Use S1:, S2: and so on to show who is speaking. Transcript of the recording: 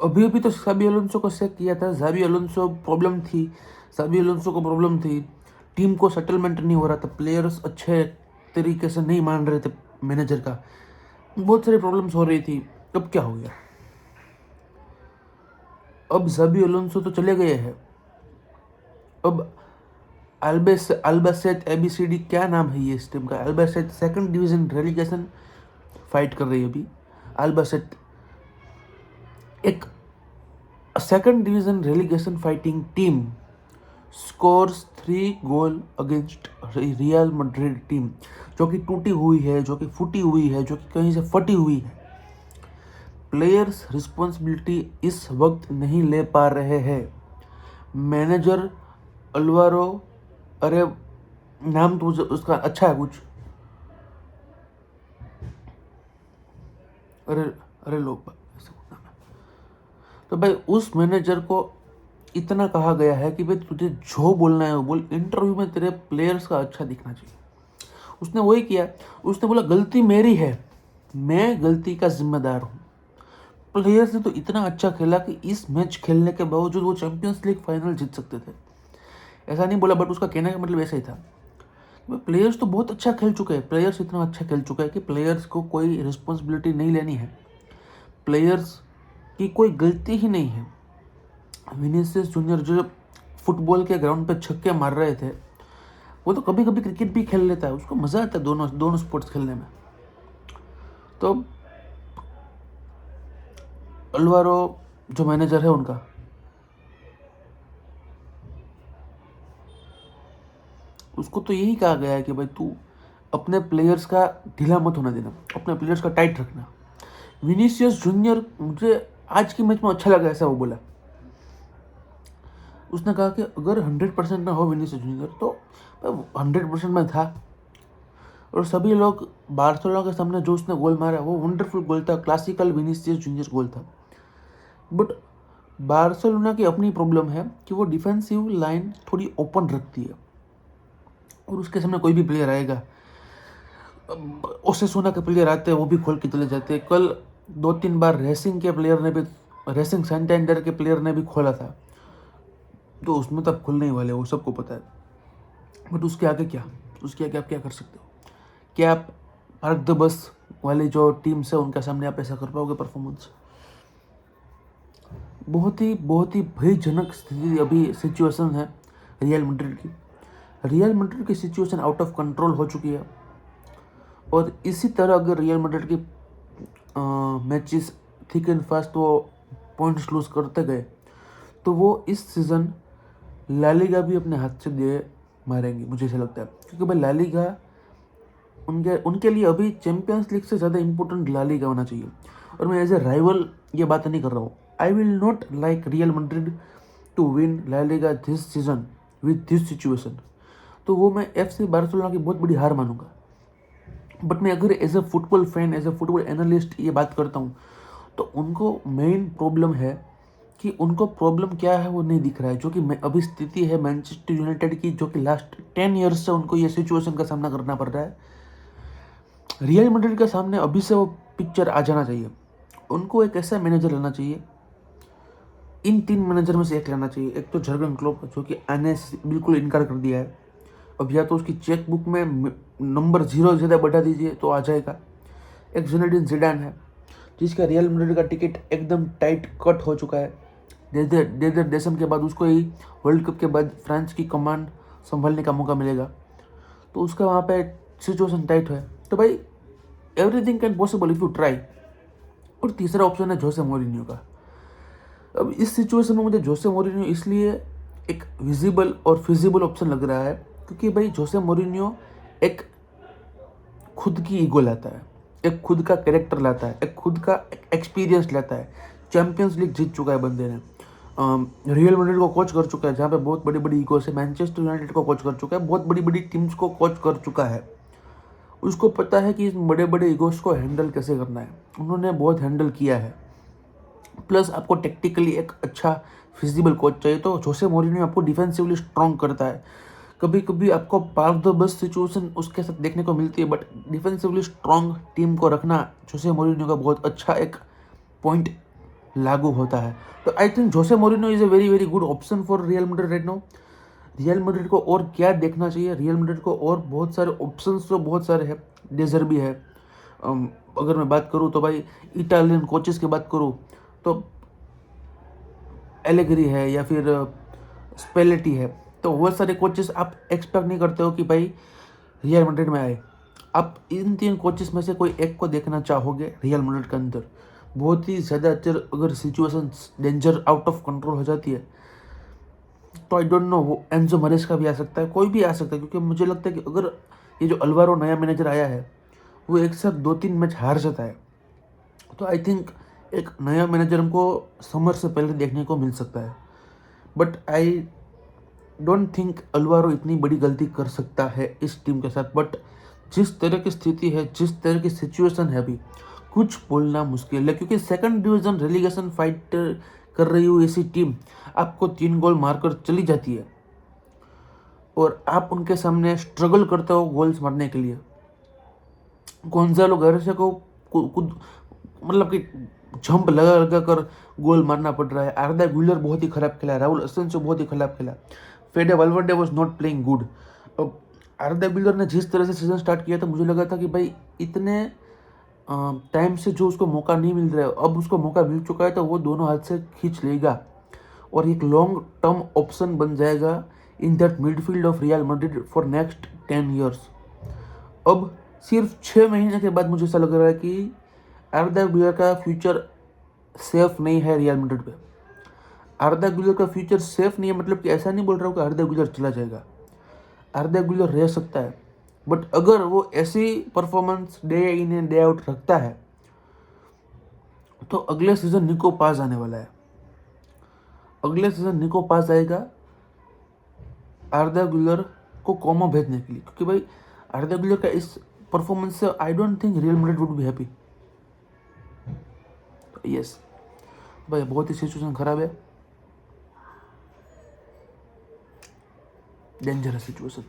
S1: अभी अभी तो साबी अलोंसो को सेक किया था। साबी अलोंसो प्रॉब्लम थी, साबी अलोंसो को प्रॉब्लम थी, टीम को सेटलमेंट नहीं हो रहा था, प्लेयर्स अच्छे तरीके से नहीं मान रहे थे मैनेजर का, बहुत सारी प्रॉब्लम्स हो रही थी। अब क्या हो गया? अब साबी अलोंसो तो चले गए हैं। अब अल्बासेट एबीसीडी, क्या नाम है ये इस टीम का? अल्बासेट सेकंड डिवीजन रेलिगेशन फाइट कर रही है अभी। अल्बासेट एक second division relegation fighting team scores 3 गोल अगेंस्ट रियल मैड्रिड टीम, जो कि टूटी हुई है, जो कि फूटी हुई है, जो कि कहीं से फटी हुई है। प्लेयर्स रिस्पॉन्सिबिलिटी इस वक्त नहीं ले पा रहे हैं। मैनेजर अल्वारो, अरे नाम तो उसका अच्छा है कुछ, अरे अरे लोग ऐसे कुछ नाम है। तो भाई उस मैनेजर को इतना कहा गया है कि भाई तुझे जो बोलना है वो बोल, इंटरव्यू में तेरे प्लेयर्स का अच्छा दिखना चाहिए। उसने वही किया, उसने बोला गलती मेरी है, मैं गलती का जिम्मेदार हूँ। प्लेयर्स ने तो इतना अच्छा खेला कि इस मैच खेलने के बावजूद वो चैंपियंस लीग फाइनल जीत सकते थे। ऐसा नहीं बोला, बट उसका कहने का मतलब ऐसा ही था। प्लेयर्स तो बहुत अच्छा खेल चुके हैं, प्लेयर्स इतना अच्छा खेल चुका है कि प्लेयर्स को कोई रिस्पॉन्सिबिलिटी नहीं लेनी है, प्लेयर्स की कोई गलती ही नहीं है। विनीसियस जूनियर जो फुटबॉल के ग्राउंड पे छक्के मार रहे थे, वो तो कभी कभी क्रिकेट भी खेल लेता है, उसको मज़ा आता है दोनों दोनों स्पोर्ट्स खेलने में। तो अल्वारो जो मैनेजर है उनका, उसको तो यही कहा गया है कि भाई तू अपने प्लेयर्स का ढीला मत होने देना, अपने प्लेयर्स का टाइट रखना। विनीसियस जूनियर मुझे आज की मैच में अच्छा लगा, ऐसा वो बोला। उसने कहा कि अगर 100% ना हो विनीसियस जूनियर तो 100% में था। और सभी लोग बार्सिलोना के सामने जो उसने गोल मारा वो वंडरफुल गोल था, क्लासिकल विनीसियस जूनियर गोल था। बट बार्सिलोना की अपनी प्रॉब्लम है कि वो डिफेंसिव लाइन थोड़ी ओपन रखती है, और उसके सामने कोई भी प्लेयर आएगा, ओसेसुना के प्लेयर आते हैं वो भी खोल के चले जाते हैं। कल 2-3 बार रेसिंग के प्लेयर ने भी, रेसिंग सैंटेंडर के प्लेयर ने भी खोला था, तो उसमें तो अब खुलने ही वाले, वो सबको पता है। बट उसके आगे क्या, उसके आगे आप क्या कर सकते हो? क्या आप पार्क द बस वाली जो टीम्स है उनके सामने आप ऐसा कर पाओगे परफॉर्मेंस? बहुत ही भयजनक स्थिति अभी सिचुएशन है रियल मैड्रिड की। रियल मैड्रिड की सिचुएशन आउट ऑफ कंट्रोल हो चुकी है, और इसी तरह अगर रियल मैड्रिड की मैचेस थिक एंड फास्ट वो पॉइंट्स लूज करते गए तो वो इस सीज़न ला लीगा भी अपने हाथ से दे मारेंगे, मुझे ऐसा लगता है। क्योंकि भाई ला लीगा उनके उनके लिए अभी चैंपियंस लीग से ज़्यादा इंपॉर्टेंट ला लीगा होना चाहिए। और मैं एज ए राइवल ये बात नहीं कर रहा हूँ, I will not like Real Madrid to win La Liga this season with this situation. तो वो मैं FC बार्सिलोना की बहुत बड़ी हार मानूंगा। बट मैं अगर as a football fan, as a football analyst ये बात करता हूँ, तो उनको मेन प्रॉब्लम है कि उनको प्रॉब्लम क्या है वो नहीं दिख रहा है। जो कि अभी स्थिति है मैनचेस्टर यूनाइटेड की, जो कि लास्ट 10 ईयर्स से उनको ये सिचुएशन का सामना करना पड़ रहा है। रियल मैड्रिड के सामने अभी से वो पिक्चर आ जाना चाहिए। उनको एक ऐसा मैनेजर लेना चाहिए, इन 3 मैनेजर में से एक लेना चाहिए। एक तो जर्गन क्लोप, जो कि आने से बिल्कुल इनकार कर दिया है। अब या तो उसकी चेक बुक में नंबर 0 ज़्यादा बढ़ा दीजिए तो आ जाएगा। एक ज़िनेडिन ज़िडान है, जिसका रियल मैड्रिड का टिकट एकदम टाइट कट हो चुका है। डेढ़ दशम के बाद उसको ही वर्ल्ड कप के बाद फ्रांस की कमान संभालने का मौका मिलेगा, तो उसका वहाँ पे सिचुएशन टाइट है। तो भाई everything can possible if you try. और तीसरा ऑप्शन है जोसे मोरिन्यो का। अब इस सिचुएशन में मुझे जोसे मोरिन्यो इसलिए एक विजिबल और फिजिबल ऑप्शन लग रहा है क्योंकि भाई जोसे मोरिन्यो एक खुद की ईगो लाता है, एक खुद का कैरेक्टर लाता है, एक खुद का एक्सपीरियंस लाता है। चैंपियंस लीग जीत चुका है बंदे ने, रियल मैड्रिड को कोच कर चुका है जहाँ पे बहुत बड़ी बड़ी ईगो से, मैनचेस्टर यूनाइटेड को कोच कर चुका है, बहुत बड़ी बड़ी टीम्स को कोच कर चुका है। उसको पता है कि इस बड़े बड़े ईगोस को हैंडल कैसे करना है, उन्होंने बहुत हैंडल किया है। प्लस आपको टेक्टिकली एक अच्छा फिजिबल कोच चाहिए, तो जोसे मोरिन्यो आपको डिफेंसिवली स्ट्रॉन्ग करता है। कभी कभी आपको पार्क द बस सिचुएशन उसके साथ देखने को मिलती है, बट डिफेंसिवली स्ट्रॉन्ग टीम को रखना जोसे मोरिन्यो का बहुत अच्छा एक पॉइंट लागू होता है। तो I think Jose Moreno is a very very good option for real Madrid right now. Real Madrid को और क्या देखना चाहिए? रियल मैड्रिड को और बहुत सारे ऑप्शंस तो बहुत सारे हैं। डेजर्बी है। अगर मैं बात करूँ तो भाई इटालियन कोचेस की बात करूँ तो एलेगरी है या फिर स्पेलेटी है। तो बहुत सारे कोचेस आप एक्सपेक्ट नहीं करते हो कि भाई रियल मैड्रिड में आए। आप इन 3 कोचेस में से कोई एक को देखना चाहोगे रियल मैड्रिड के अंदर। बहुत ही ज़्यादा अगर situation danger out of control हो जाती है तो आई डोंट नो, वो एंजो मरेस का भी आ सकता है, कोई भी आ सकता है। क्योंकि मुझे लगता है कि अगर ये जो अल्वारो नया मैनेजर आया है वो एक साथ 2-3 मैच हार जाता है तो आई थिंक एक नया मैनेजर हमको समर से पहले देखने को मिल सकता है। But I don't think Alvaro इतनी बड़ी गलती कर सकता है इस टीम के साथ। बट जिस तरह की स्थिति है, जिस तरह की सिचुएशन है अभी, कुछ बोलना मुश्किल है। क्योंकि सेकंड डिवीजन रेलीगेशन फाइट कर रही हुई ऐसी टीम आपको 3 गोल मारकर चली जाती है और आप उनके सामने स्ट्रगल करते हो गोल्स मारने के लिए। गोंजालो गार्सिया को खुद मतलब कि जंप लगा लगा कर गोल मारना पड़ रहा है। आर्दा गुलर बहुत ही खराब खेला, राहुल एसेंसियो बहुत ही खराब खेला, फेडे Valverde was not playing good. अब आर्दा गुलर ने जिस तरह से सीजन स्टार्ट किया था मुझे लगा था कि भाई इतने टाइम से जो उसको मौका नहीं मिल रहा है, अब उसको मौका मिल चुका है तो वो दोनों हाथ से खींच लेगा और एक लॉन्ग टर्म ऑप्शन बन जाएगा in that midfield of real Madrid for next 10 years. अब सिर्फ 6 महीने के बाद मुझे ऐसा लग रहा है कि आर्दा गुलर का फ्यूचर सेफ नहीं है रियल मैड्रिड पे। आर्दा गुलर का फ्यूचर सेफ नहीं है मतलब कि ऐसा नहीं बोल रहा हूँ कि आर्दा गुलर चला जाएगा। आर्दा गुलर रह सकता है बट अगर वो ऐसी performance day in and day out रखता है तो अगले सीजन निको पास आने वाला है। अगले सीजन निको पास आएगा आर्दा गुलर को कोमा भेजने के लिए। क्योंकि भाई आर्दा गुलर का इस परफॉर्मेंस से I don't think real Madrid would be happy. Yes भाई, बहुत ही सिचुएशन खराब है, डेंजरस सिचुएशन।